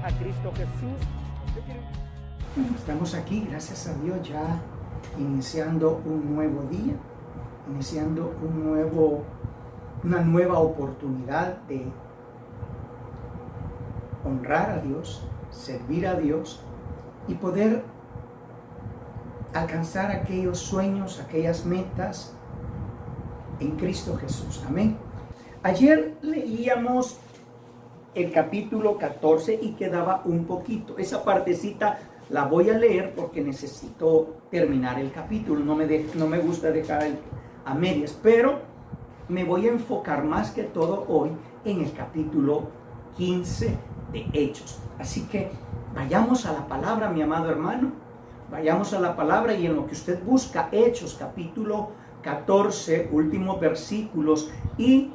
a Cristo Jesús. Estamos aquí, gracias a Dios, ya iniciando un nuevo día, iniciando una nueva oportunidad de honrar a Dios, servir a Dios y poder alcanzar aquellos sueños, aquellas metas en Cristo Jesús. Amén. Ayer leíamos el capítulo 14 y quedaba un poquito. Esa partecita la voy a leer porque necesito terminar el capítulo. No me gusta dejar a medias, pero me voy a enfocar más que todo hoy en el capítulo 15 de Hechos. Así que vayamos a la palabra, mi amado hermano. Vayamos a la palabra y en lo que usted busca, Hechos capítulo 14, últimos versículos y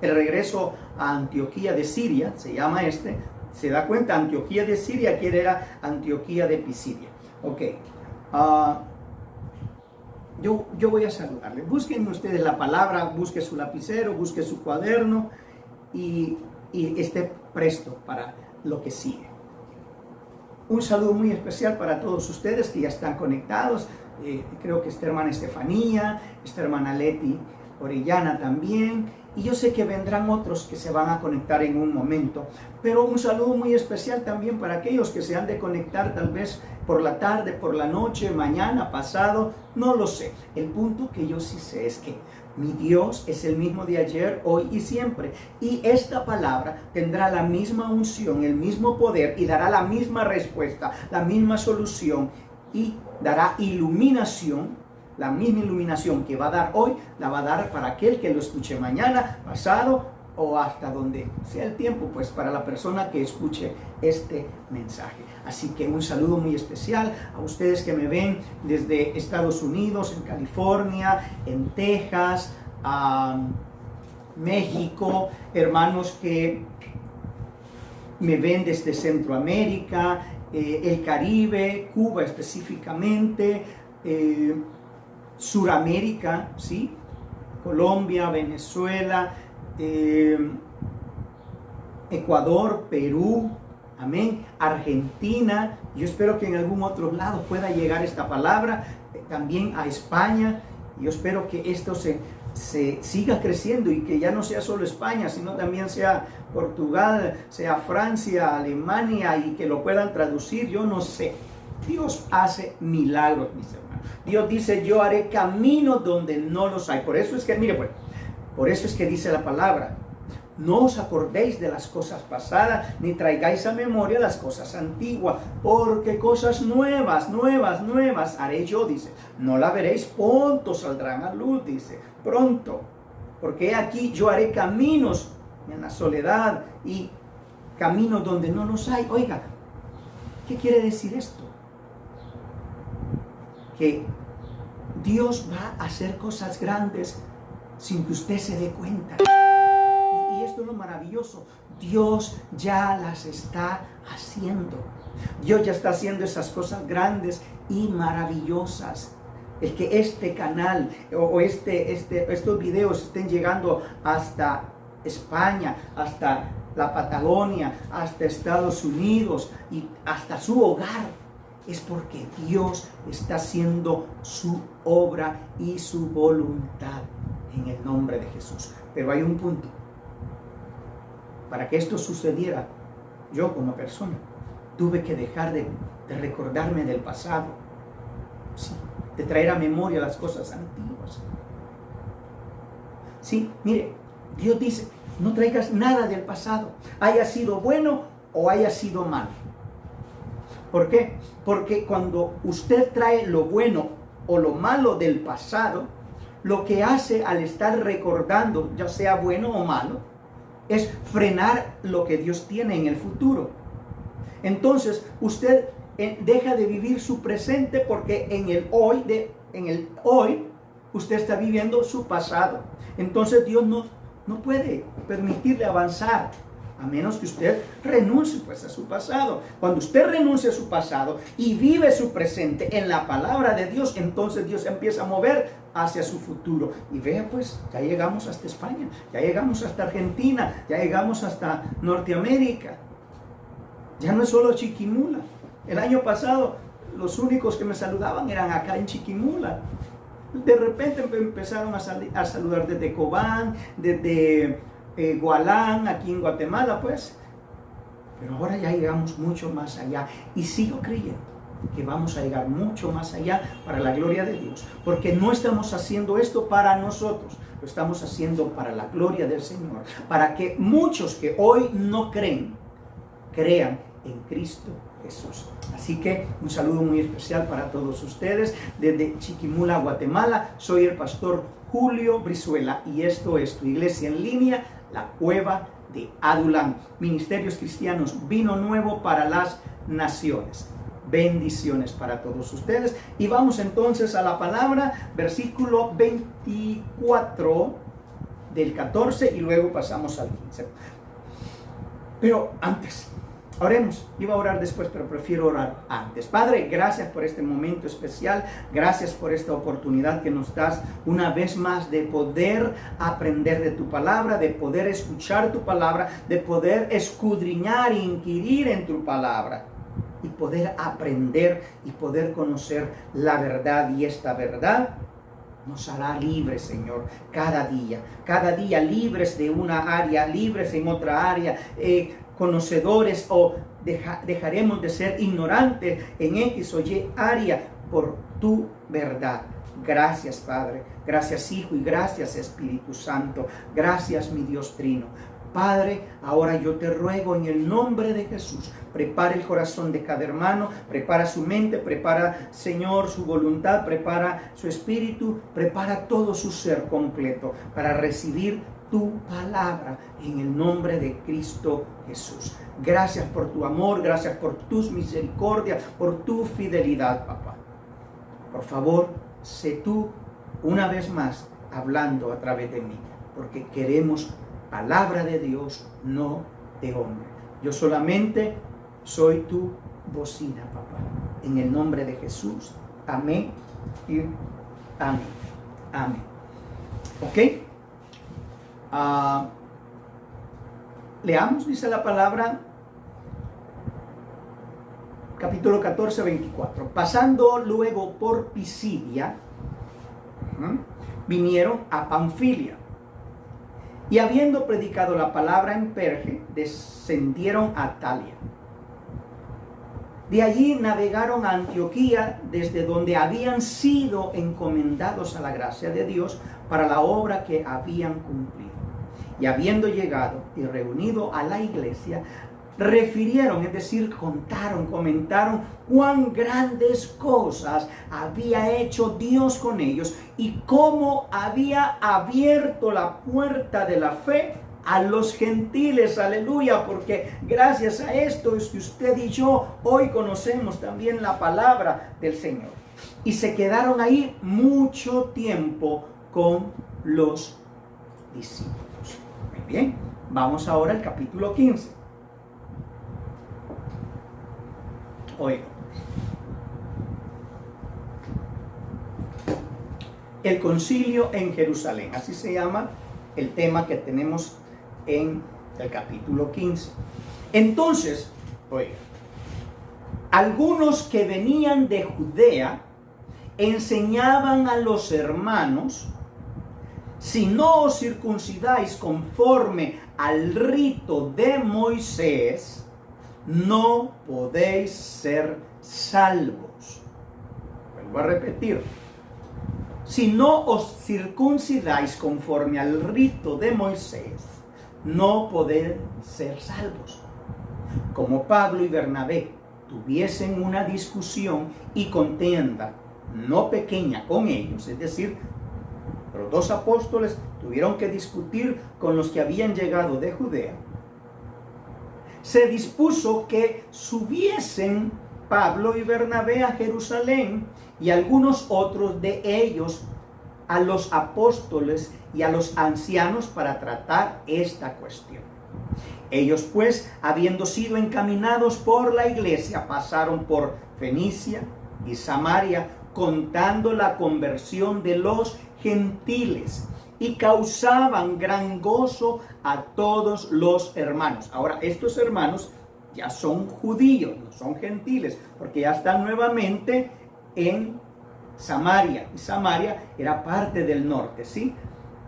el regreso a Antioquía de Siria, se llama se da cuenta, Antioquía de Siria, que era Antioquía de Pisidia. Ok, yo voy a saludarle. Busquen ustedes la palabra, busque su lapicero, busque su cuaderno y esté presto para lo que sigue. Un saludo muy especial para todos ustedes que ya están conectados. Creo que esta hermana Estefanía, esta hermana Leti Orellana también. Y yo sé que vendrán otros que se van a conectar en un momento. Pero un saludo muy especial también para aquellos que se han de conectar tal vez por la tarde, por la noche, mañana, pasado. No lo sé. El punto que yo sí sé es que mi Dios es el mismo de ayer, hoy y siempre. Y esta palabra tendrá la misma unción, el mismo poder y dará la misma respuesta, la misma solución y dará iluminación. La misma iluminación que va a dar hoy, la va a dar para aquel que lo escuche mañana, pasado o hasta donde sea el tiempo, pues para la persona que escuche este mensaje. Así que un saludo muy especial a ustedes que me ven desde Estados Unidos, en California, en Texas, México, hermanos que me ven desde Centroamérica, el Caribe, Cuba específicamente, Suramérica, ¿sí? Colombia, Venezuela, Ecuador, Perú, amén, Argentina. Yo espero que en algún otro lado pueda llegar esta palabra, también a España. Yo espero que esto se siga creciendo y que ya no sea solo España, sino también sea Portugal, sea Francia, Alemania y que lo puedan traducir. Yo no sé. Dios hace milagros, mis hermanos. Dios dice, yo haré caminos donde no los hay. Por eso es que, mire pues, por eso es que dice la palabra, no os acordéis de las cosas pasadas, ni traigáis a memoria las cosas antiguas, porque cosas nuevas haré yo, dice. No la veréis, pronto saldrán a luz, dice, pronto. Porque aquí yo haré caminos en la soledad y caminos donde no los hay. Oiga, ¿qué quiere decir esto? Que Dios va a hacer cosas grandes sin que usted se dé cuenta. Y esto es lo maravilloso. Dios ya las está haciendo. Dios ya está haciendo esas cosas grandes y maravillosas. El que este canal o estos videos estén llegando hasta España, hasta la Patagonia, hasta Estados Unidos y hasta su hogar, es porque Dios está haciendo su obra y su voluntad en el nombre de Jesús. Pero hay un punto. Para que esto sucediera, yo como persona tuve que dejar de recordarme del pasado, sí, de traer a memoria las cosas antiguas. Sí, mire, Dios dice, no traigas nada del pasado, haya sido bueno o haya sido malo. ¿Por qué? Porque cuando usted trae lo bueno o lo malo del pasado, lo que hace al estar recordando, ya sea bueno o malo, es frenar lo que Dios tiene en el futuro. Entonces, usted deja de vivir su presente porque en el hoy, usted está viviendo su pasado. Entonces, Dios no puede permitirle avanzar a menos que usted renuncie pues a su pasado. Cuando usted renuncia a su pasado y vive su presente en la palabra de Dios, entonces Dios empieza a mover hacia su futuro. Y vea pues, ya llegamos hasta España, ya llegamos hasta Argentina, ya llegamos hasta Norteamérica. Ya no es solo Chiquimula. El año pasado los únicos que me saludaban eran acá en Chiquimula. De repente empezaron a saludar desde Cobán, desde Gualán, aquí en Guatemala, pues. Pero ahora ya llegamos mucho más allá. Y sigo creyendo que vamos a llegar mucho más allá para la gloria de Dios. Porque no estamos haciendo esto para nosotros. Lo estamos haciendo para la gloria del Señor. Para que muchos que hoy no creen, crean en Cristo Jesús. Así que un saludo muy especial para todos ustedes desde Chiquimula, Guatemala. Soy el pastor Julio Brizuela y esto es tu iglesia en línea, La Cueva de Adulam. Ministerios Cristianos, vino nuevo para las naciones. Bendiciones para todos ustedes. Y vamos entonces a la palabra, versículo 24 del 14 y luego pasamos al 15. Pero antes, oremos. Iba a orar después, pero prefiero orar antes. Padre, gracias por este momento especial. Gracias por esta oportunidad que nos das una vez más de poder aprender de tu palabra, de poder escuchar tu palabra, de poder escudriñar e inquirir en tu palabra y poder aprender y poder conocer la verdad. Y esta verdad nos hará libres, Señor, cada día libres de una área, libres en otra área, conocedores o dejaremos de ser ignorantes en X o Y área por tu verdad. Gracias, Padre, gracias, Hijo, y gracias, Espíritu Santo. Gracias, mi Dios Trino. Padre, ahora yo te ruego en el nombre de Jesús, prepara el corazón de cada hermano, prepara su mente, prepara, Señor, su voluntad, prepara su espíritu, prepara todo su ser completo para recibir tu palabra en el nombre de Cristo Jesús. Gracias por tu amor, gracias por tus misericordias, por tu fidelidad, papá. Por favor, sé tú una vez más hablando a través de mí, porque queremos palabra de Dios, no de hombre. Yo solamente soy tu bocina, papá. En el nombre de Jesús. Amén y amén. Amén. ¿Ok? Leamos, dice la palabra, capítulo 14, 24. Pasando luego por Pisidia, vinieron a Panfilia. Y habiendo predicado la palabra en Perge, descendieron a Talia. De allí navegaron a Antioquía, desde donde habían sido encomendados a la gracia de Dios para la obra que habían cumplido. Y habiendo llegado y reunido a la iglesia, refirieron, es decir, contaron, comentaron cuán grandes cosas había hecho Dios con ellos y cómo había abierto la puerta de la fe a los gentiles. Aleluya, porque gracias a esto es que usted y yo hoy conocemos también la palabra del Señor. Y se quedaron ahí mucho tiempo con los discípulos. Muy bien, vamos ahora al capítulo 15. Oiga, el concilio en Jerusalén, así se llama el tema que tenemos en el capítulo 15. Entonces, oiga, algunos que venían de Judea enseñaban a los hermanos: si no os circuncidáis conforme al rito de Moisés, no podéis ser salvos. Vuelvo a repetir. Si no os circuncidáis conforme al rito de Moisés, no podéis ser salvos. Como Pablo y Bernabé tuviesen una discusión y contienda no pequeña con ellos, es decir, los dos apóstoles tuvieron que discutir con los que habían llegado de Judea, se dispuso que subiesen Pablo y Bernabé a Jerusalén y algunos otros de ellos a los apóstoles y a los ancianos para tratar esta cuestión. Ellos pues, habiendo sido encaminados por la iglesia, pasaron por Fenicia y Samaria, contando la conversión de los gentiles, y causaban gran gozo a todos los hermanos. Ahora, estos hermanos ya son judíos, no son gentiles, porque ya están nuevamente en Samaria, y Samaria era parte del norte, ¿sí?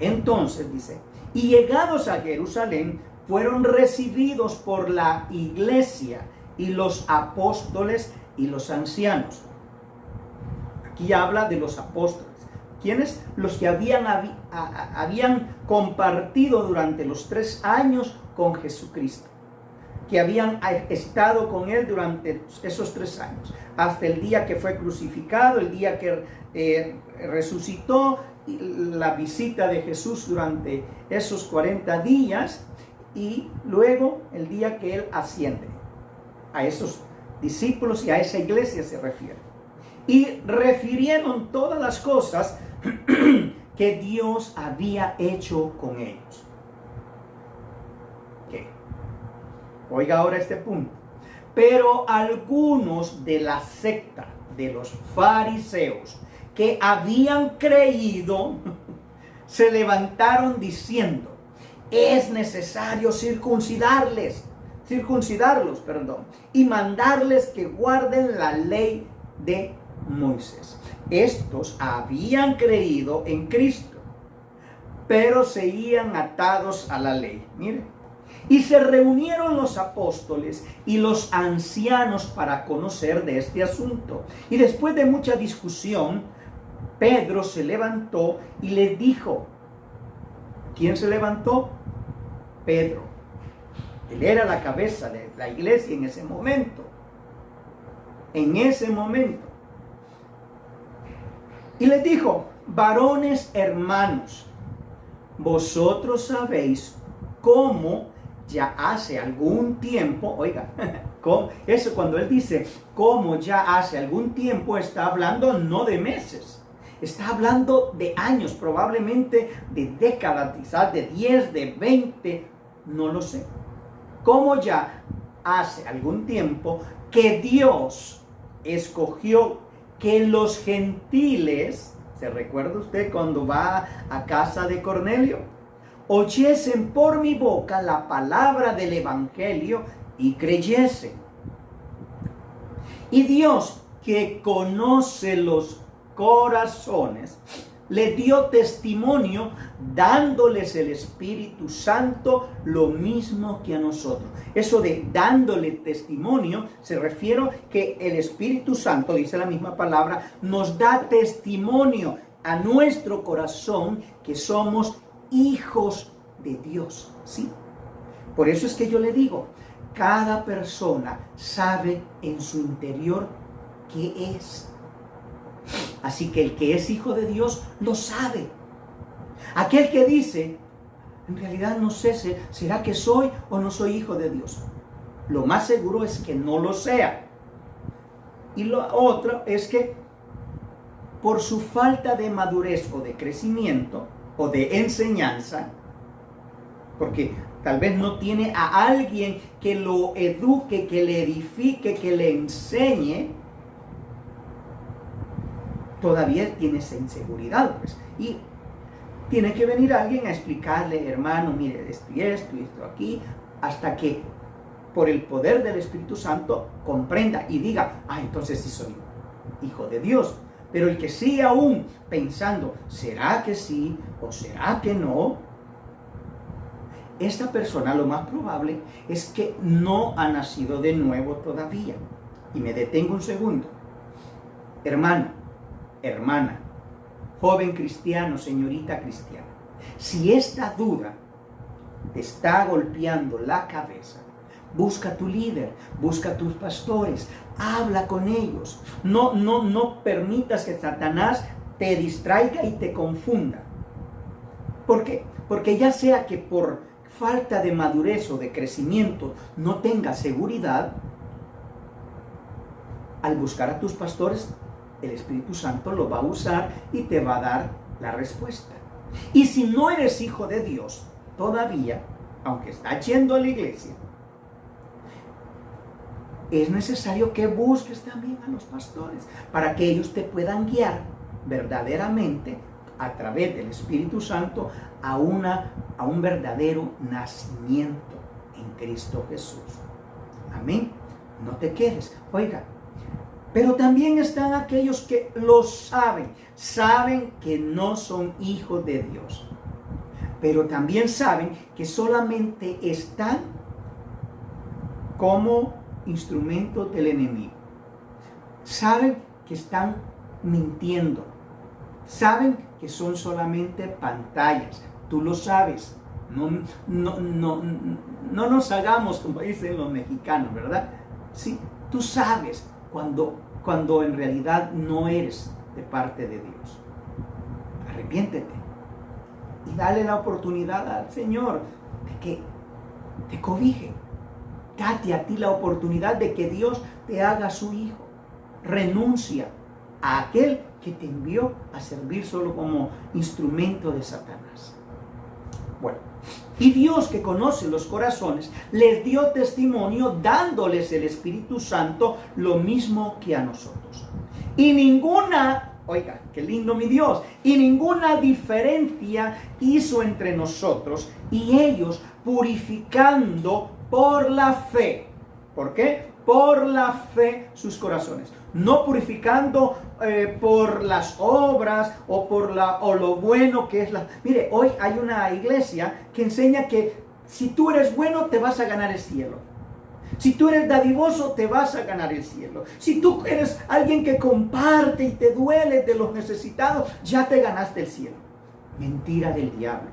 Entonces dice, y llegados a Jerusalén, fueron recibidos por la iglesia y los apóstoles y los ancianos. Aquí habla de los apóstoles. ¿Quiénes? Los que habían compartido durante los 3 años con Jesucristo, que habían estado con Él durante esos 3 años, hasta el día que fue crucificado, el día que resucitó, la visita de Jesús durante esos 40 días, y luego el día que Él asciende. A esos discípulos y a esa iglesia se refiere. Y refirieron todas las cosas que Dios había hecho con ellos. ¿Qué? Oiga ahora este punto. Pero algunos de la secta de los fariseos que habían creído se levantaron diciendo: es necesario circuncidarlos, y mandarles que guarden la ley de Moisés. Estos habían creído en Cristo, pero seguían atados a la ley. Miren, y se reunieron los apóstoles y los ancianos para conocer de este asunto. Y después de mucha discusión, Pedro se levantó y les dijo. ¿Quién se levantó? Pedro. Él era la cabeza de la iglesia en ese momento. En ese momento. Y les dijo: varones hermanos, vosotros sabéis cómo ya hace algún tiempo, oiga, eso cuando él dice cómo ya hace algún tiempo, está hablando no de meses, está hablando de años, probablemente de décadas, quizás de 10, de 20, no lo sé. Cómo ya hace algún tiempo que Dios escogió que los gentiles, ¿se recuerda usted cuando va a casa de Cornelio? Oyesen por mi boca la palabra del evangelio y creyesen. Y Dios, que conoce los corazones, le dio testimonio dándoles el Espíritu Santo, lo mismo que a nosotros. Eso de dándole testimonio se refiere que el Espíritu Santo, dice la misma palabra, nos da testimonio a nuestro corazón que somos hijos de Dios, ¿sí? Por eso es que yo le digo, cada persona sabe en su interior qué es. Así que el que es hijo de Dios lo sabe. Aquel que dice, en realidad no sé, ¿será que soy o no soy hijo de Dios? Lo más seguro es que no lo sea. Y lo otro es que por su falta de madurez o de crecimiento o de enseñanza, porque tal vez no tiene a alguien que lo eduque, que le edifique, que le enseñe, todavía tiene esa inseguridad, pues. Y tiene que venir alguien a explicarle, hermano, mire, esto y esto aquí, hasta que por el poder del Espíritu Santo comprenda y diga, entonces sí soy hijo de Dios. Pero el que sigue aún pensando, ¿será que sí o será que no? Esta persona lo más probable es que no ha nacido de nuevo todavía. Y me detengo un segundo. Hermano, hermana, joven cristiano, señorita cristiana, si esta duda te está golpeando la cabeza, busca a tu líder, busca a tus pastores, habla con ellos. No permitas que Satanás te distraiga y te confunda. ¿Por qué? Porque ya sea que por falta de madurez o de crecimiento no tengas seguridad, al buscar a tus pastores, el Espíritu Santo lo va a usar y te va a dar la respuesta. Y si no eres hijo de Dios todavía, aunque está yendo a la iglesia, es necesario que busques también a los pastores para que ellos te puedan guiar verdaderamente a través del Espíritu Santo a un verdadero nacimiento en Cristo Jesús. Amén. No te quedes. Oiga, pero también están aquellos que lo saben que no son hijos de Dios, pero también saben que solamente están como instrumentos del enemigo. Saben que están mintiendo. Saben que son solamente pantallas. Tú lo sabes. No nos hagamos como dicen los mexicanos, ¿verdad? Sí, tú sabes cuando en realidad no eres de parte de Dios. Arrepiéntete y dale la oportunidad al Señor de que te cobije. Date a ti la oportunidad de que Dios te haga su hijo. Renuncia a aquel que te envió a servir solo como instrumento de Satanás. Bueno, y Dios, que conoce los corazones, les dio testimonio dándoles el Espíritu Santo lo mismo que a nosotros. Y ninguna, oiga, qué lindo mi Dios, y ninguna diferencia hizo entre nosotros y ellos, purificando por la fe. ¿Por qué? Por la fe sus corazones. No purificando por las obras o por lo bueno que es la... Mire, hoy hay una iglesia que enseña que si tú eres bueno te vas a ganar el cielo. Si tú eres dadivoso te vas a ganar el cielo. Si tú eres alguien que comparte y te duele de los necesitados, ya te ganaste el cielo. Mentira del diablo.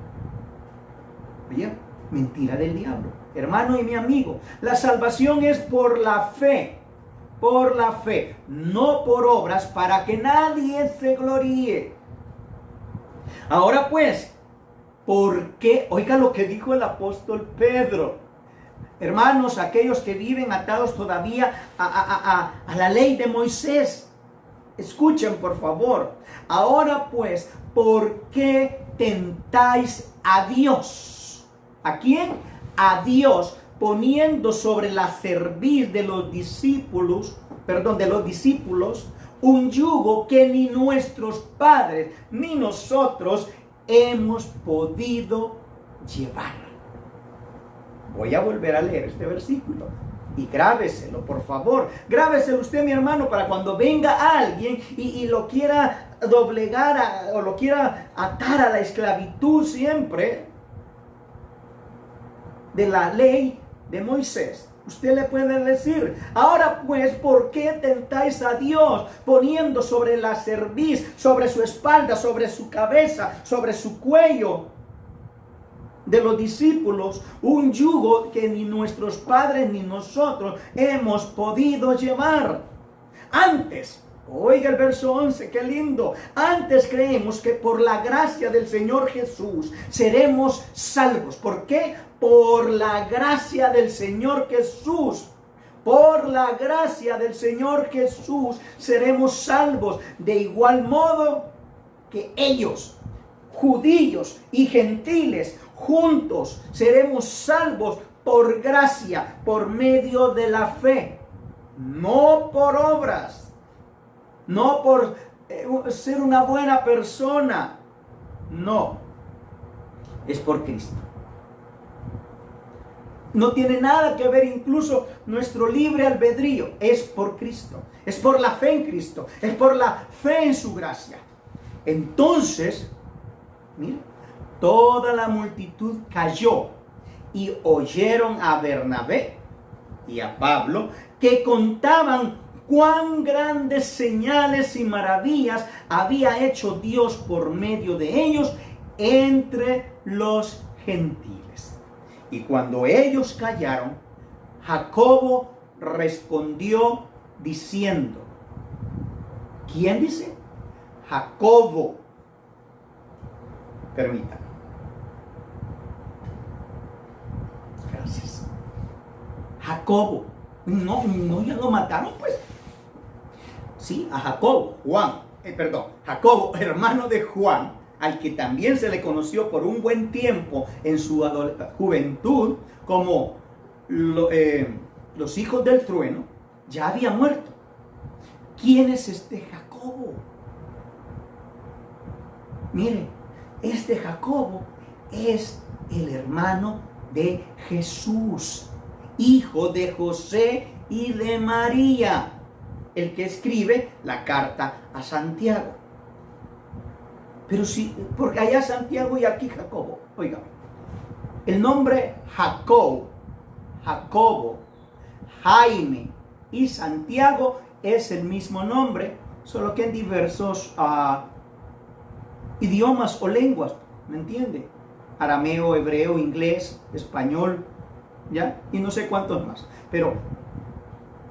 ¿Oye? Mentira del diablo. Hermano y mi amigo, la salvación es por la fe. Por la fe, no por obras, para que nadie se gloríe. Ahora pues, ¿por qué? Oiga lo que dijo el apóstol Pedro. Hermanos, aquellos que viven atados todavía a la ley de Moisés, escuchen por favor. Ahora pues, ¿por qué tentáis a Dios? ¿A quién? A Dios, poniendo sobre la cerviz de los discípulos, un yugo que ni nuestros padres ni nosotros hemos podido llevar. Voy a volver a leer este versículo y grábeselo, por favor. Grábeselo usted, mi hermano, para cuando venga alguien y lo quiera doblegar o lo quiera atar a la esclavitud siempre de la ley de Moisés. Usted le puede decir, ahora pues, ¿por qué tentáis a Dios poniendo sobre la cerviz, sobre su espalda, sobre su cabeza, sobre su cuello de los discípulos un yugo que ni nuestros padres ni nosotros hemos podido llevar? Antes, oiga el verso 11, qué lindo. Antes creemos que por la gracia del Señor Jesús seremos salvos. ¿Por qué? Por la gracia del Señor Jesús. Por la gracia del Señor Jesús seremos salvos. De igual modo que ellos, judíos y gentiles, juntos seremos salvos por gracia, por medio de la fe. No por obras. No por ser una buena persona. No. Es por Cristo. No tiene nada que ver incluso nuestro libre albedrío. Es por Cristo. Es por la fe en Cristo. Es por la fe en su gracia. Entonces, mira, toda la multitud cayó y oyeron a Bernabé y a Pablo que contaban cuán grandes señales y maravillas había hecho Dios por medio de ellos entre los gentiles. Y cuando ellos callaron, Jacobo respondió diciendo, ¿quién dice? Jacobo. Permítanme. Gracias. Jacobo. No, ya lo mataron, pues. Sí, a Jacobo, Jacobo, hermano de Juan, al que también se le conoció por un buen tiempo en su juventud como los hijos del trueno, ya había muerto. ¿Quién es este Jacobo? Mire, este Jacobo es el hermano de Jesús, hijo de José y de María, el que escribe la carta a Santiago. Pero sí, porque allá Santiago y aquí Jacobo. Oiga, el nombre Jacobo, Jaime y Santiago es el mismo nombre, solo que en diversos idiomas o lenguas, ¿me entiende? Arameo, hebreo, inglés, español, ¿ya? Y no sé cuántos más. Pero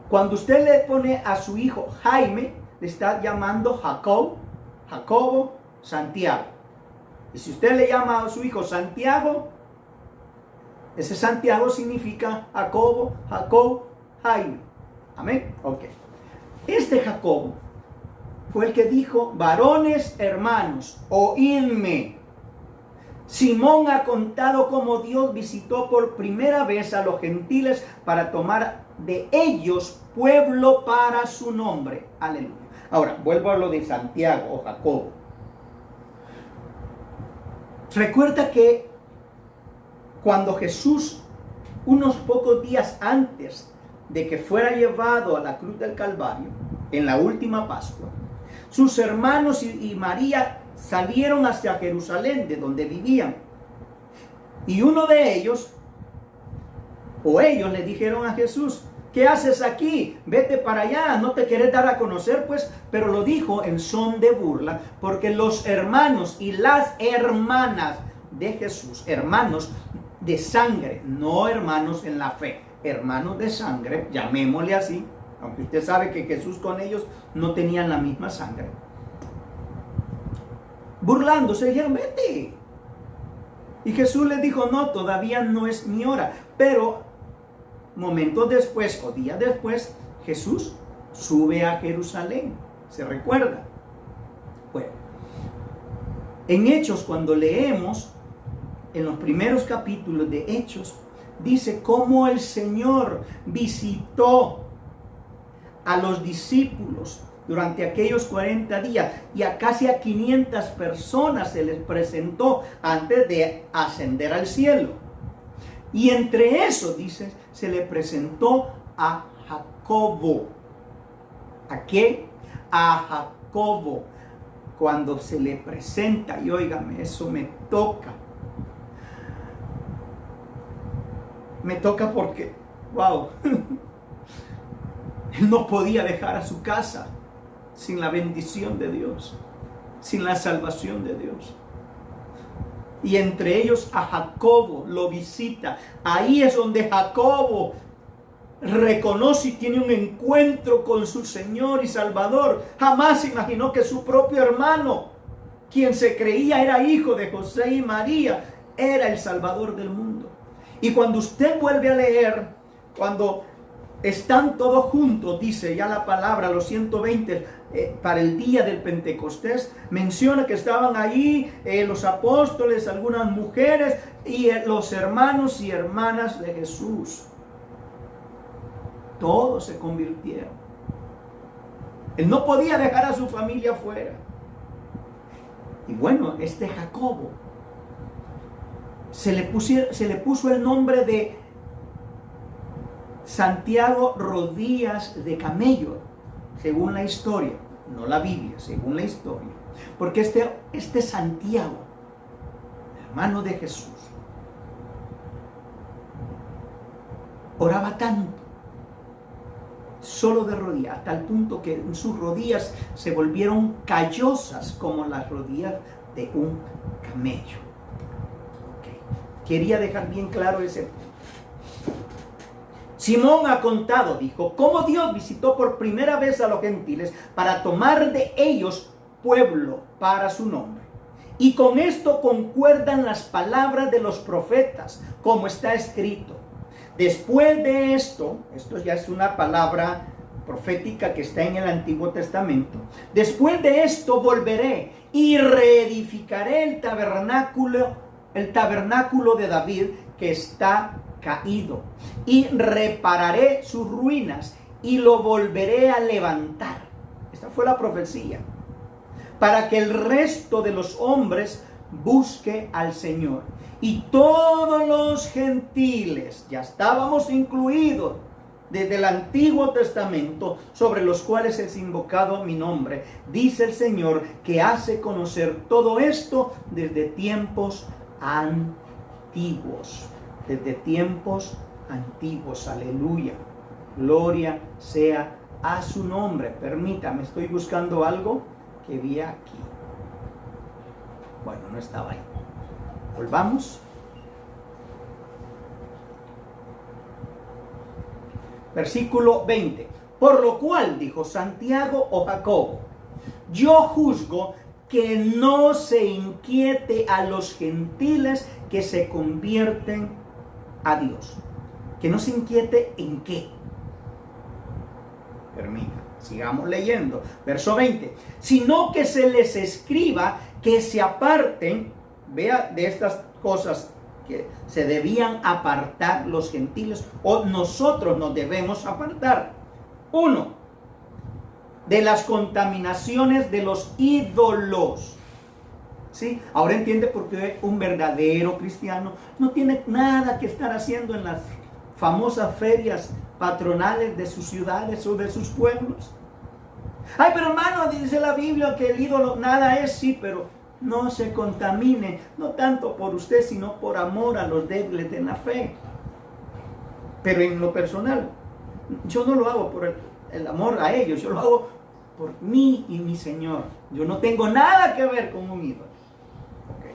cuando usted le pone a su hijo Jaime, le está llamando Jacobo, Santiago. Y si usted le llama a su hijo Santiago, ese Santiago significa Jacobo, Jaime. Amén. Ok. Este Jacobo fue el que dijo: varones hermanos, oídme. Simón ha contado cómo Dios visitó por primera vez a los gentiles para tomar de ellos pueblo para su nombre. Aleluya. Ahora, vuelvo a lo de Santiago o Jacobo. Recuerda que cuando Jesús, unos pocos días antes de que fuera llevado a la cruz del Calvario, en la última Pascua, sus hermanos y María salieron hacia Jerusalén, de donde vivían. Y uno de ellos, o ellos, le dijeron a Jesús: ¿qué haces aquí? Vete para allá, no te quieres dar a conocer, pues. Pero lo dijo en son de burla, porque los hermanos y las hermanas de Jesús, hermanos de sangre, no hermanos en la fe, hermanos de sangre, llamémosle así, aunque usted sabe que Jesús con ellos no tenían la misma sangre, burlándose, dijeron: vete. Y Jesús les dijo: no, todavía no es mi hora. Pero momentos después o días después, Jesús sube a Jerusalén. ¿Se recuerda? Bueno, en Hechos, cuando leemos en los primeros capítulos de Hechos, dice cómo el Señor visitó a los discípulos durante aquellos 40 días, y a casi a 500 personas se les presentó antes de ascender al cielo. Y entre esos, dice, se le presentó a Jacobo. ¿A qué? A Jacobo. Cuando se le presenta, y óigame, eso me toca. Me toca porque, wow, él no podía dejar a su casa sin la bendición de Dios, sin la salvación de Dios. Y entre ellos a Jacobo lo visita. Ahí es donde Jacobo reconoce y tiene un encuentro con su Señor y Salvador. Jamás imaginó que su propio hermano, quien se creía era hijo de José y María, era el Salvador del mundo. Y cuando usted vuelve a leer, cuando están todos juntos, dice ya la palabra, los 120 para el día del Pentecostés, menciona que estaban allí los apóstoles, algunas mujeres y los hermanos y hermanas de Jesús. Todos se convirtieron. Él no podía dejar a su familia afuera. Y bueno, este Jacobo se le puso el nombre de Santiago Rodillas de Camello, según la historia, no la Biblia, según la historia. Porque este Santiago, hermano de Jesús, oraba tanto, solo de rodillas, hasta el punto que sus rodillas se volvieron callosas como las rodillas de un camello. Okay. Quería dejar bien claro ese punto. Simón ha contado, dijo, cómo Dios visitó por primera vez a los gentiles para tomar de ellos pueblo para su nombre. Y con esto concuerdan las palabras de los profetas, como está escrito. Después de esto ya es una palabra profética que está en el Antiguo Testamento. Después de esto volveré y reedificaré el tabernáculo de David que está caído, y repararé sus ruinas y lo volveré a levantar. Esta fue la profecía. Para que el resto de los hombres busque al Señor. Y todos los gentiles, ya estábamos incluidos desde el Antiguo Testamento, sobre los cuales es invocado mi nombre, dice el Señor, que hace conocer todo esto desde tiempos antiguos. Desde tiempos antiguos. Aleluya. Gloria sea a su nombre. Permítame, estoy buscando algo que vi aquí. Bueno, no estaba ahí. Volvamos. Versículo 20. Por lo cual, dijo Santiago o Jacobo, yo juzgo que no se inquiete a los gentiles que se convierten a Dios. Que no se inquiete en qué. Permita, sigamos leyendo. Verso 20. Sino que se les escriba que se aparten, vea, de estas cosas que se debían apartar los gentiles, o nosotros nos debemos apartar. 1. De las contaminaciones de los ídolos. ¿Sí? Ahora entiende por qué un verdadero cristiano no tiene nada que estar haciendo en las famosas ferias patronales de sus ciudades o de sus pueblos. Ay, pero hermano, dice la Biblia que el ídolo nada es, sí, pero no se contamine, no tanto por usted, sino por amor a los débiles de la fe. Pero en lo personal, yo no lo hago por el amor a ellos, yo lo hago por mí y mi Señor. Yo no tengo nada que ver con un ídolo. Okay.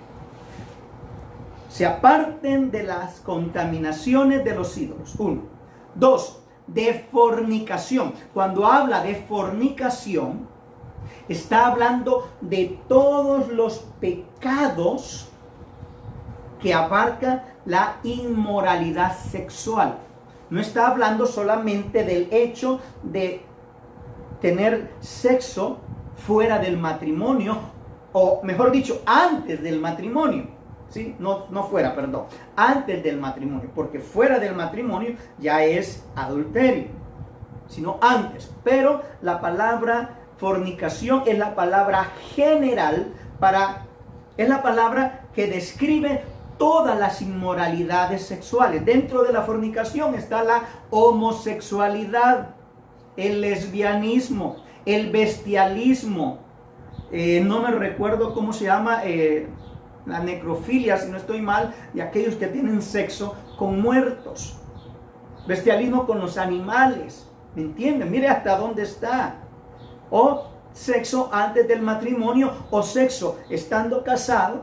Se aparten de las contaminaciones de los ídolos. 1. 2. De fornicación. Cuando habla de fornicación, está hablando de todos los pecados que abarca la inmoralidad sexual. No está hablando solamente del hecho de tener sexo fuera del matrimonio, o mejor dicho, antes del matrimonio. ¿Sí? No fuera, perdón. Antes del matrimonio, porque fuera del matrimonio ya es adulterio, sino antes. Pero la palabra fornicación es la palabra general es la palabra que describe todas las inmoralidades sexuales. Dentro de la fornicación está la homosexualidad, el lesbianismo, el bestialismo, no me recuerdo cómo se llama, la necrofilia, si no estoy mal, de aquellos que tienen sexo con muertos, bestialismo con los animales, ¿me entienden? Mire hasta dónde está. O sexo antes del matrimonio, o sexo estando casado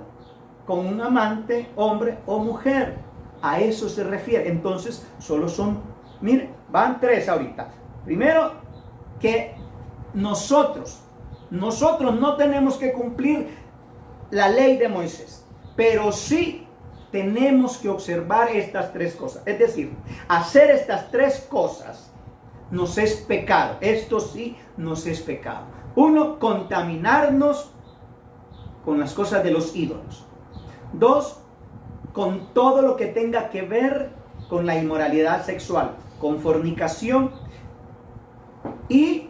con un amante, hombre o mujer. A eso se refiere. Entonces, solo son, mire, van 3 ahorita. Primero, que nosotros no tenemos que cumplir la ley de Moisés, pero sí tenemos que observar estas 3 cosas. Es decir, hacer estas 3 cosas nos es pecado. Esto sí nos es pecado. 1, contaminarnos con las cosas de los ídolos. 2, con todo lo que tenga que ver con la inmoralidad sexual, con fornicación, y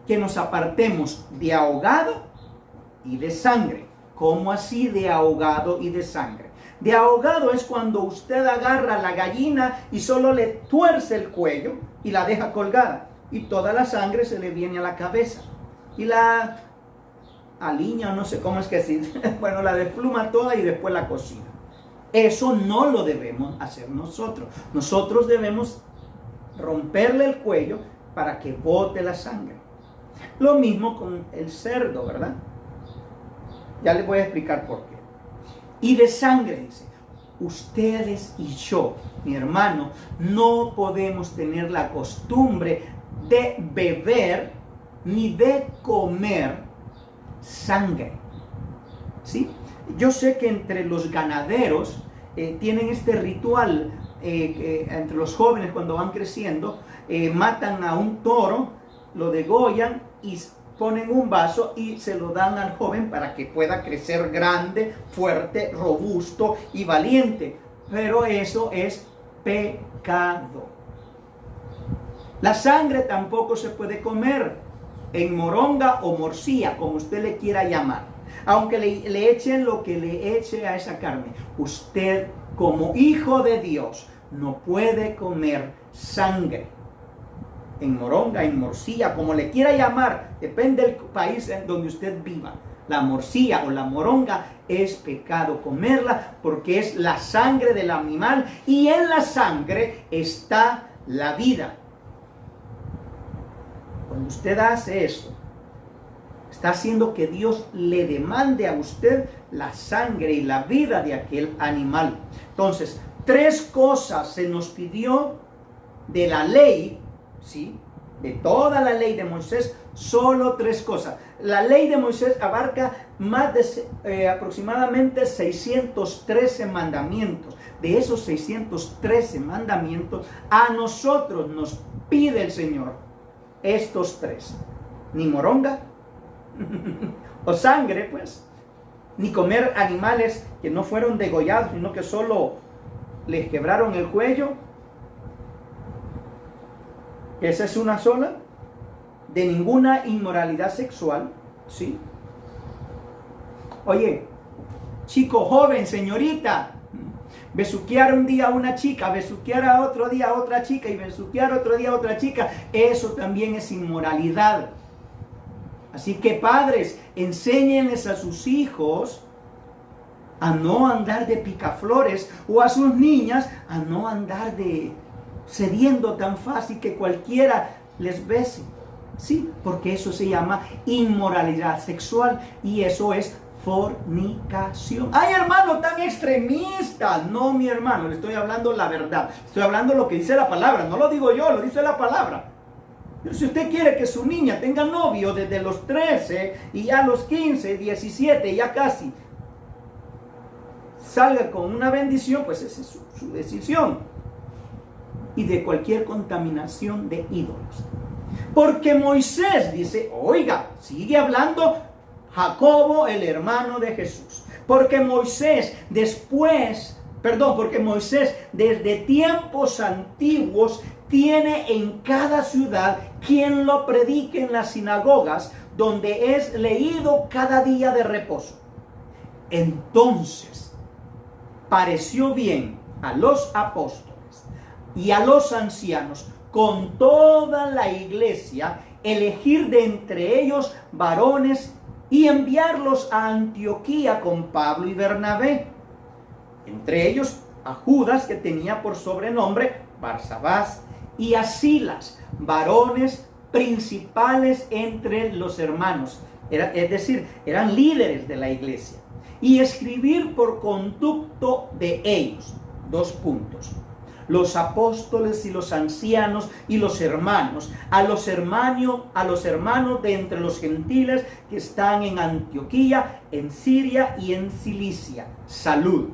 que nos apartemos de ahogado y de sangre. ¿Cómo así de ahogado y de sangre? De ahogado es cuando usted agarra la gallina y solo le tuerce el cuello y la deja colgada, y toda la sangre se le viene a la cabeza y la aliña, no sé cómo es que se dice, bueno, la despluma toda y después la cocina. Eso no lo debemos hacer nosotros. Nosotros debemos romperle el cuello para que bote la sangre. Lo mismo con el cerdo, ¿verdad? Ya les voy a explicar por qué. Y de sangre, dice, ustedes y yo, mi hermano, no podemos tener la costumbre de beber ni de comer sangre. ¿Sí? Yo sé que entre los ganaderos tienen este ritual, entre los jóvenes cuando van creciendo, matan a un toro, lo degollan y ponen un vaso y se lo dan al joven para que pueda crecer grande, fuerte, robusto y valiente. Pero eso es pecado. La sangre tampoco se puede comer en moronga o morcilla, como usted le quiera llamar. Aunque le echen lo que le eche a esa carne. Usted, como hijo de Dios, no puede comer sangre. En moronga, en morcilla, como le quiera llamar, depende del país en donde usted viva. La morcilla o la moronga es pecado comerla porque es la sangre del animal y en la sangre está la vida. Cuando usted hace eso, está haciendo que Dios le demande a usted la sangre y la vida de aquel animal. Entonces, 3 cosas se nos pidió de la ley, ¿sí? De toda la ley de Moisés, solo 3 cosas. La ley de Moisés abarca más de aproximadamente 613 mandamientos. De esos 613 mandamientos, a nosotros nos pide el Señor estos 3. Ni moronga, o sangre, pues, ni comer animales que no fueron degollados, sino que solo les quebraron el cuello. Esa es una sola. De ninguna inmoralidad sexual, ¿sí? Oye, chico, joven, señorita, besuquear un día a una chica, besuquear a otro día a otra chica y besuquear otro día a otra chica, eso también es inmoralidad. Así que padres, enséñenles a sus hijos a no andar de picaflores o a sus niñas a no andar de cediendo tan fácil que cualquiera les bese. Sí, porque eso se llama inmoralidad sexual y eso es fornicación. ¡Ay, hermano, tan extremista! No, mi hermano, le estoy hablando la verdad. Estoy hablando lo que dice la palabra. No lo digo yo, lo dice la palabra. Pero si usted quiere que su niña tenga novio desde los 13 y ya a los 15, 17, ya casi salga con una bendición, pues esa es su decisión. Y de cualquier contaminación de ídolos. Porque Moisés dice, oiga, sigue hablando Jacobo, el hermano de Jesús. Porque Moisés desde tiempos antiguos tiene en cada ciudad quien lo predique en las sinagogas, donde es leído cada día de reposo. Entonces, pareció bien a los apóstoles y a los ancianos, con toda la iglesia, elegir de entre ellos varones y enviarlos a Antioquía con Pablo y Bernabé. Entre ellos a Judas, que tenía por sobrenombre Barsabás, y a Silas, varones principales entre los hermanos. Es decir, eran líderes de la iglesia. Y escribir por conducto de ellos. 2 puntos. Los apóstoles y los ancianos y los hermanos, a los hermanos de entre los gentiles que están en Antioquía, en Siria y en Cilicia. Salud.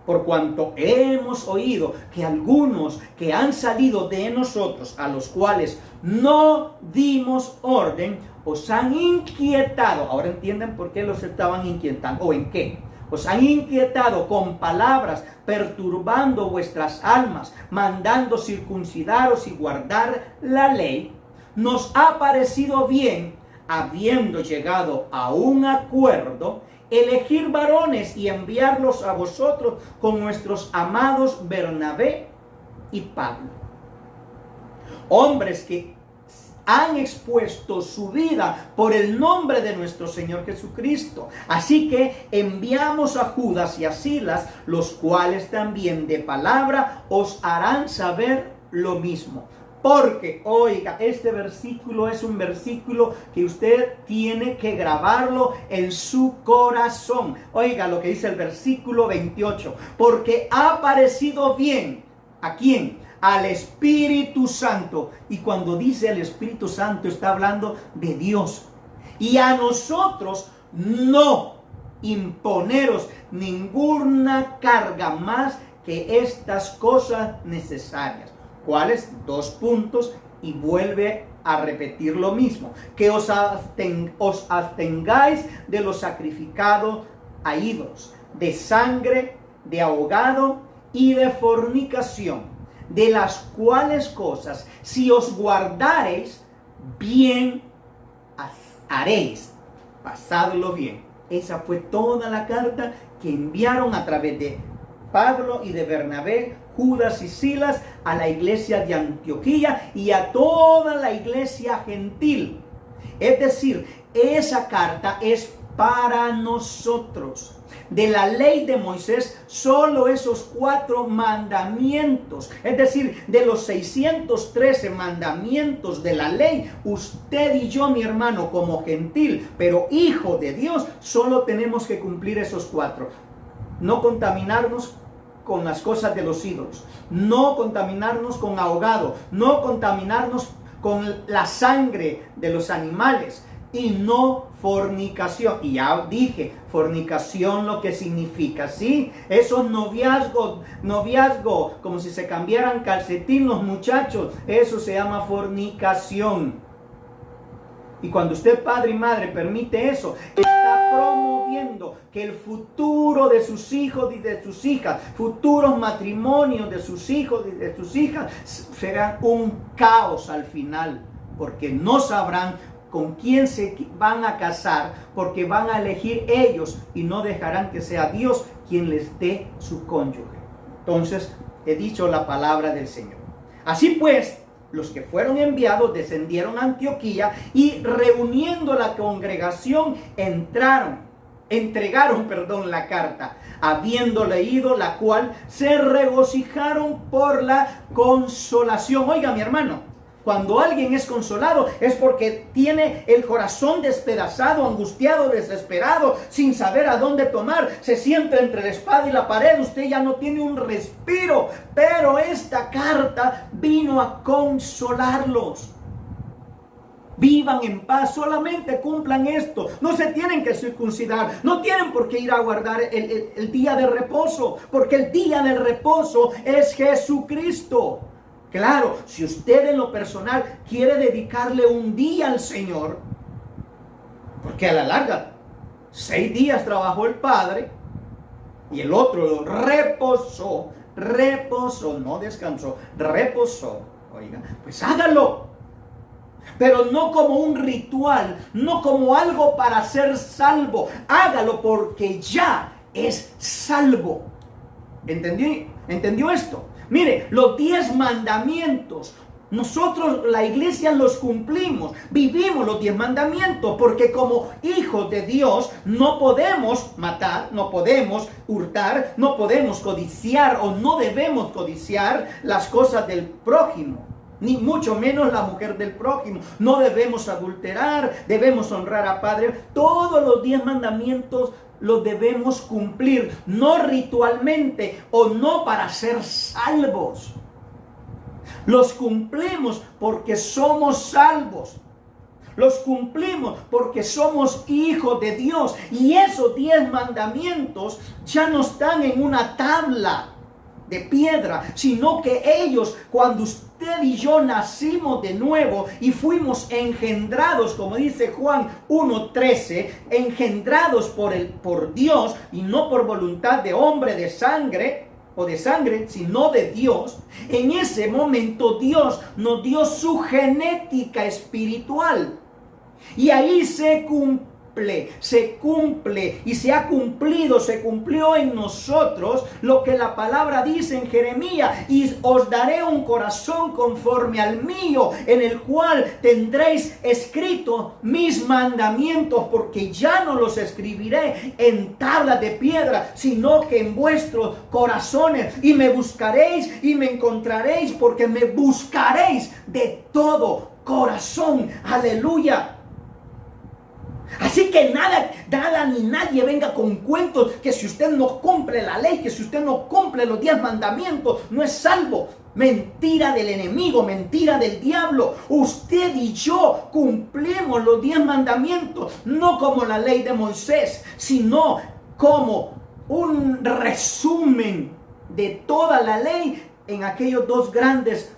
Por cuanto hemos oído que algunos que han salido de nosotros, a los cuales no dimos orden, os han inquietado. Ahora entienden por qué los estaban inquietando, o en qué. Os han inquietado con palabras, perturbando vuestras almas, mandando circuncidaros y guardar la ley. Nos ha parecido bien, habiendo llegado a un acuerdo, elegir varones y enviarlos a vosotros con nuestros amados Bernabé y Pablo. Hombres que han expuesto su vida por el nombre de nuestro Señor Jesucristo. Así que enviamos a Judas y a Silas, los cuales también de palabra os harán saber lo mismo. Porque, oiga, este versículo es un versículo que usted tiene que grabarlo en su corazón. Oiga lo que dice el versículo 28. Porque ha parecido bien, ¿a quién? Al Espíritu Santo. Y cuando dice el Espíritu Santo, está hablando de Dios. Y a nosotros no imponeros ninguna carga más que estas cosas necesarias. ¿Cuáles? 2 puntos, y vuelve a repetir lo mismo, que os abstengáis de lo sacrificado a ídolos, de sangre, de ahogado y de fornicación, de las cuales cosas, si os guardareis, bien haréis. Pasadlo bien. Esa fue toda la carta que enviaron a través de Pablo y de Bernabé, Judas y Silas a la iglesia de Antioquía y a toda la iglesia gentil. Es decir, esa carta es para nosotros. De la ley de Moisés, solo esos 4 mandamientos, es decir, de los 613 mandamientos de la ley, usted y yo, mi hermano, como gentil, pero hijo de Dios, solo tenemos que cumplir esos 4. No contaminarnos con las cosas de los ídolos, no contaminarnos con ahogado, no contaminarnos con la sangre de los animales, y no fornicación. Y ya dije, fornicación lo que significa, ¿sí? Esos noviazgo, como si se cambiaran calcetín los muchachos, eso se llama fornicación. Y cuando usted, padre y madre, permite eso, está promoviendo que el futuro de sus hijos y de sus hijas, futuros matrimonios de sus hijos y de sus hijas, serán un caos al final, porque no sabrán con quién se van a casar, porque van a elegir ellos y no dejarán que sea Dios quien les dé su cónyuge. Entonces, he dicho la palabra del Señor. Así pues, los que fueron enviados descendieron a Antioquía y reuniendo la congregación entregaron la carta, habiendo leído la cual se regocijaron por la consolación. Oiga, mi hermano, cuando alguien es consolado es porque tiene el corazón despedazado, angustiado, desesperado, sin saber a dónde tomar. Se siente entre la espada y la pared. Usted ya no tiene un respiro. Pero esta carta vino a consolarlos. Vivan en paz, solamente cumplan esto. No se tienen que circuncidar, no tienen por qué ir a guardar el día de reposo, porque el día del reposo es Jesucristo. Claro, si usted en lo personal quiere dedicarle un día al Señor, porque a la larga 6 días trabajó el Padre y el otro reposó, no descansó, reposó. Oiga, pues hágalo, pero no como un ritual, no como algo para ser salvo. Hágalo porque ya es salvo. ¿Entendió esto? Mire, los 10 mandamientos, nosotros, la iglesia, los cumplimos, vivimos los 10 mandamientos, porque como hijos de Dios no podemos matar, no podemos hurtar, no podemos codiciar o no debemos codiciar las cosas del prójimo, ni mucho menos la mujer del prójimo. No debemos adulterar, debemos honrar a Padre. Todos los 10 mandamientos los debemos cumplir, no ritualmente o no para ser salvos. Los cumplimos porque somos salvos. Los cumplimos porque somos hijos de Dios. Y esos 10 mandamientos ya no están en una tabla de piedra, sino que ellos, cuando usted y yo nacimos de nuevo y fuimos engendrados, como dice Juan 1:13, engendrados por Dios y no por voluntad de hombre, de sangre, sino de Dios. En ese momento Dios nos dio su genética espiritual y ahí se cumple y se cumplió en nosotros lo que la palabra dice en Jeremías: y os daré un corazón conforme al mío, en el cual tendréis escrito mis mandamientos, porque ya no los escribiré en tablas de piedra, sino que en vuestros corazones. Y me buscaréis y me encontraréis, porque me buscaréis de todo corazón. Aleluya. Así que nada ni nadie venga con cuentos que si usted no cumple la ley, que si usted no cumple los 10 mandamientos, no es salvo. Mentira del enemigo, mentira del diablo. Usted y yo cumplimos los 10 mandamientos, no como la ley de Moisés, sino como un resumen de toda la ley en aquellos 2 grandes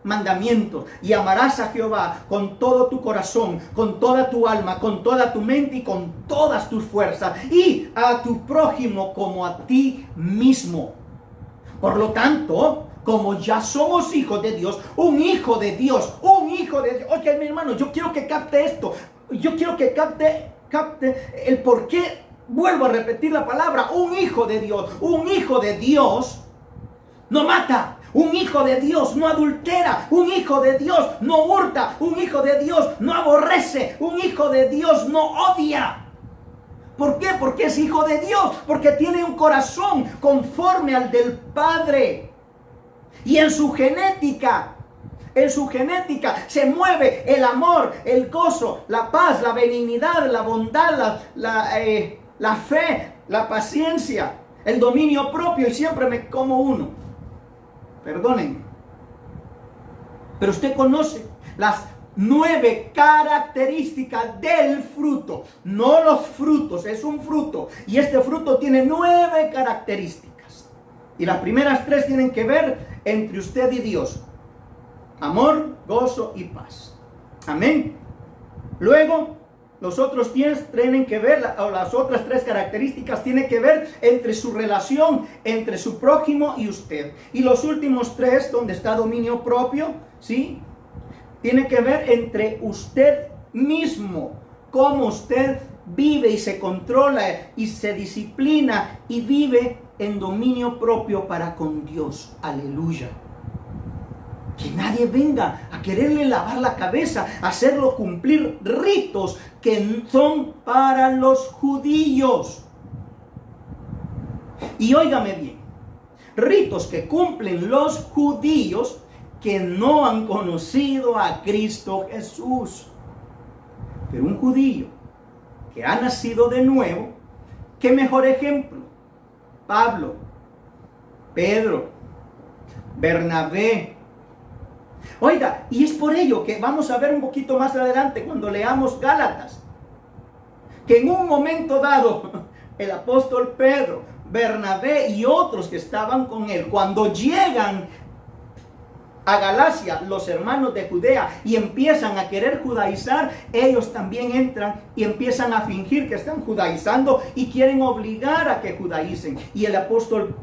mandamientos y amarás a Jehová con todo tu corazón, con toda tu alma, con toda tu mente y con todas tus fuerzas, y a tu prójimo como a ti mismo. Por lo tanto, como ya somos hijos de Dios, un hijo de Dios. Oye, mi hermano, yo quiero que capte esto. Yo quiero que capte el por qué. Vuelvo a repetir la palabra, un hijo de Dios. Un hijo de Dios no mata. Un hijo de Dios no adultera. Un hijo de Dios no hurta. Un hijo de Dios no aborrece. Un hijo de Dios no odia. ¿Por qué? Porque es hijo de Dios. Porque tiene un corazón conforme al del Padre. Y en su genética se mueve el amor, el gozo, la paz, la benignidad, la bondad, la fe, la paciencia, el dominio propio. Y siempre me como uno. Perdónenme. Pero usted conoce las 9 características del fruto. No los frutos, es un fruto. Y este fruto tiene 9 características. Y las primeras 3 tienen que ver entre usted y Dios. Amor, gozo y paz. Amén. Luego, los otros 10 tienen que ver, o las otras 3 características tienen que ver entre su relación, entre su prójimo y usted. Y los últimos 3, donde está dominio propio, ¿sí? Tiene que ver entre usted mismo, cómo usted vive y se controla y se disciplina y vive en dominio propio para con Dios. Aleluya. Que nadie venga a quererle lavar la cabeza, a hacerlo cumplir ritos que son para los judíos. Y óigame bien, ritos que cumplen los judíos que no han conocido a Cristo Jesús. Pero un judío que ha nacido de nuevo, ¿qué mejor ejemplo? Pablo, Pedro, Bernabé. Oiga, y es por ello que vamos a ver un poquito más adelante cuando leamos Gálatas, que en un momento dado el apóstol Pedro, Bernabé y otros que estaban con él, cuando llegan a Galacia, los hermanos de Judea, y empiezan a querer judaizar, ellos también entran y empiezan a fingir que están judaizando y quieren obligar a que judaicen. Y el apóstol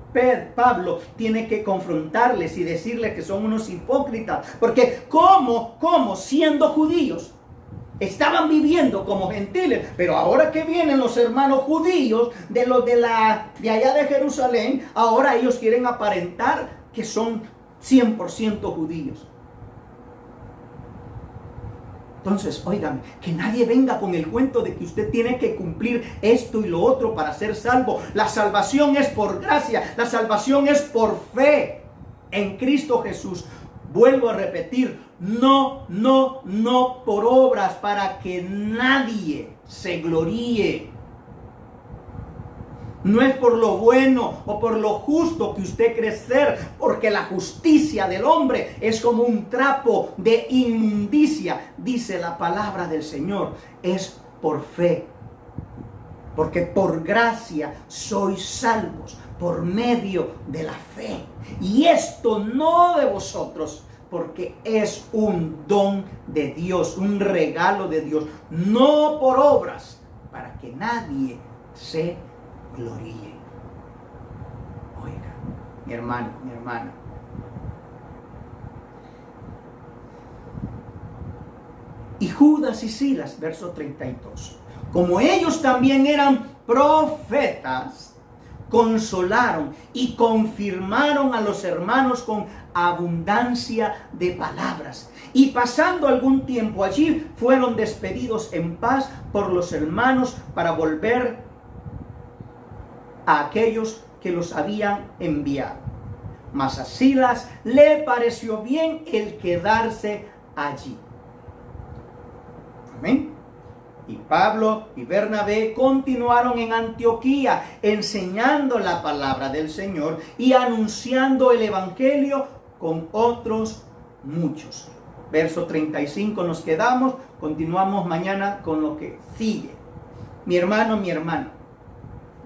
Pablo tiene que confrontarles y decirles que son unos hipócritas, porque ¿cómo siendo judíos estaban viviendo como gentiles? Pero ahora que vienen los hermanos judíos de allá de Jerusalén, ahora ellos quieren aparentar que son 100% judíos. Entonces, óigame, que nadie venga con el cuento de que usted tiene que cumplir esto y lo otro para ser salvo. La salvación es por gracia, la salvación es por fe en Cristo Jesús. Vuelvo a repetir, no por obras para que nadie se gloríe. No es por lo bueno o por lo justo que usted cree ser, porque la justicia del hombre es como un trapo de inmundicia, dice la palabra del Señor. Es por fe, porque por gracia sois salvos por medio de la fe. Y esto no de vosotros, porque es un don de Dios, un regalo de Dios, no por obras, para que nadie se gloríe. Oiga, mi hermano, mi hermana. Y Judas y Silas, verso 32. Como ellos también eran profetas, consolaron y confirmaron a los hermanos con abundancia de palabras. Y pasando algún tiempo allí, fueron despedidos en paz por los hermanos para volver a aquellos que los habían enviado. Mas a Silas le pareció bien el quedarse allí. Amén. Y Pablo y Bernabé continuaron en Antioquía, enseñando la palabra del Señor y anunciando el evangelio con otros muchos. Verso 35 nos quedamos, continuamos mañana con lo que sigue. Mi hermano, mi hermana,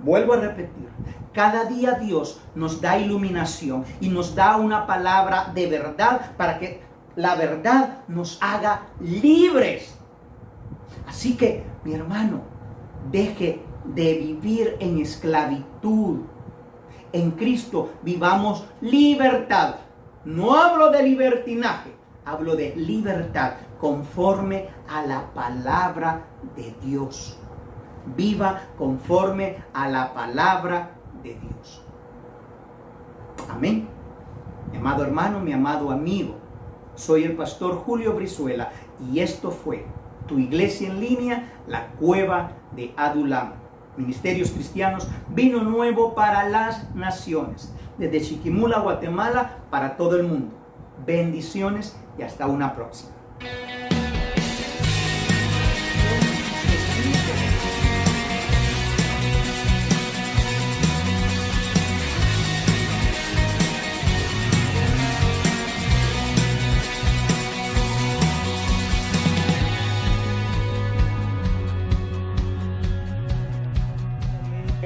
vuelvo a repetir, cada día Dios nos da iluminación y nos da una palabra de verdad para que la verdad nos haga libres. Así que, mi hermano, deje de vivir en esclavitud. En Cristo vivamos libertad. No hablo de libertinaje, hablo de libertad conforme a la palabra de Dios. Viva conforme a la palabra de Dios. Amén. Mi amado hermano, mi amado amigo, soy el pastor Julio Brizuela y esto fue tu iglesia en línea, la Cueva de Adulam. Ministerios Cristianos, vino nuevo para las naciones. Desde Chiquimula, Guatemala, para todo el mundo. Bendiciones y hasta una próxima.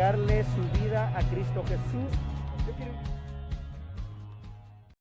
Darle su vida a Cristo Jesús. Yo quiero